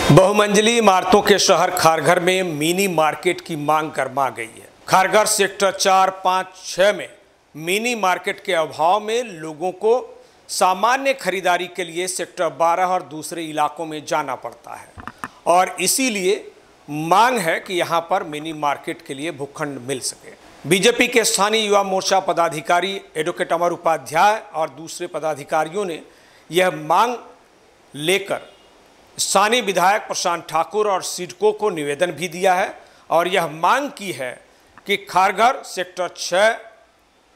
बहुमंजिली इमारतों के शहर खारघर में मिनी मार्केट की मांग गरमा गई है। खारघर सेक्टर 4, 5, 6 में मिनी मार्केट के अभाव में लोगों को सामान्य खरीदारी के लिए सेक्टर 12 और दूसरे इलाकों में जाना पड़ता है और इसीलिए मांग है कि यहां पर मिनी मार्केट के लिए भूखंड मिल सके। बीजेपी के स्थानीय युवा मोर्चा पदाधिकारी एडवोकेट अमर उपाध्याय और दूसरे पदाधिकारियों ने यह मांग लेकर स्थानीय विधायक प्रशांत ठाकुर और सिडको को निवेदन भी दिया है और यह मांग की है कि खारघर सेक्टर 6,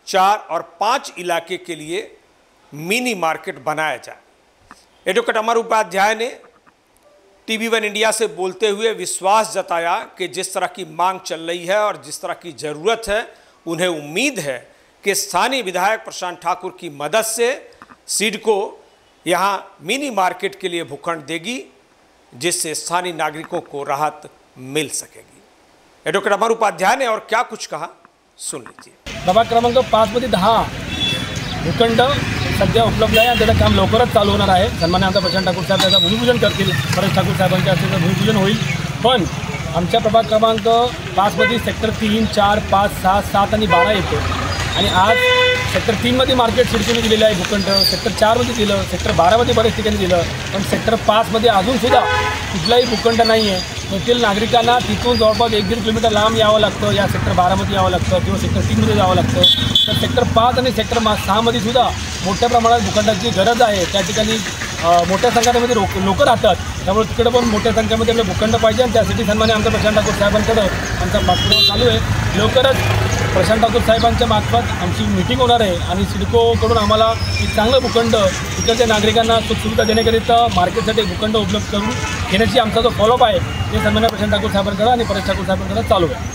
4 और 5 इलाके के लिए मिनी मार्केट बनाया जाए। एडवोकेट अमर उपाध्याय ने TV1 इंडिया से बोलते हुए विश्वास जताया कि जिस तरह की मांग चल रही है और जिस तरह की ज़रूरत है, उन्हें उम्मीद है कि स्थानीय विधायक प्रशांत ठाकुर की मदद से सिडको यहाँ मिनी मार्केट के लिए भूखंड देगी, जिससे स्थानीय नागरिकों को राहत मिल सकेगी। एडवोकेट अमर उपाध्याय ने और क्या कुछ कहा, सुन लीजिए। प्रभाग क्रमांक 5 मध्ये 10 भूखंड सध्या उपलब्ध आहे आणि त्याचं काम लवकरच चालू होणार आहे। सन्माननीय आमदार प्रशांत ठाकूर साहेब त्याचं भूमिपूजन करतील, परेश ठाकूर साहेबांच्या हस्ते भूमिपूजन होईल। पण आमच्या प्रभाग क्रमांक 5 मध्ये सेक्टर 3, 4, 5, 6, 7 आणि 12 येतो आणि आज सेक्टर 3 मध्ये मार्केट सिडकोने दिलेलं आहे भूखंड, सेक्टर 4 मध्ये दिलं, सेक्टर 12 मध्ये बरेच ठिकाणी दिलं, पण सेक्टर 5 मध्ये अजूनसुद्धा कुठलाही भूखंड नाही आहे। येथील नागरिकांना तिथून जवळपास 1-1.5 किलोमीटर लांब यावं लागतं, या सेक्टर 12 मध्ये यावं लागतं किंवा सेक्टर 3 मध्ये जावं लागतं। तर सेक्टर 5 आणि सेक्टर 6 मध्ये सुद्धा मोठ्या प्रमाणात भूखंडाची गरज आहे। त्या ठिकाणी मोठ्या संख्येमध्ये लोक राहतात, त्यामुळे तिकडे पण मोठ्या संख्येमध्ये आपले भूखंड पाहिजे आणि त्यासाठी सन्माननीय आमदार प्रशांत ठाकूर साहेबांकडे आमचा पाठपुरावा चालू आहे। लवकरच प्रशांत ठाकूर साहेबांच्या मार्फत आमची मीटिंग होणार आहे आणि सिडकोकडून आम्हाला एक चांगलं भूखंड तिकडच्या नागरिकांना सुखसुविधा देण्याकरिता मार्केटसाठी भूखंड उपलब्ध करून घेण्याची आमचा जो फॉलोअप आहे ते सन्माननीय प्रशांत ठाकूर साहेबांकडे आणि परेश ठाकूर साहेबांकडे चालू आहे।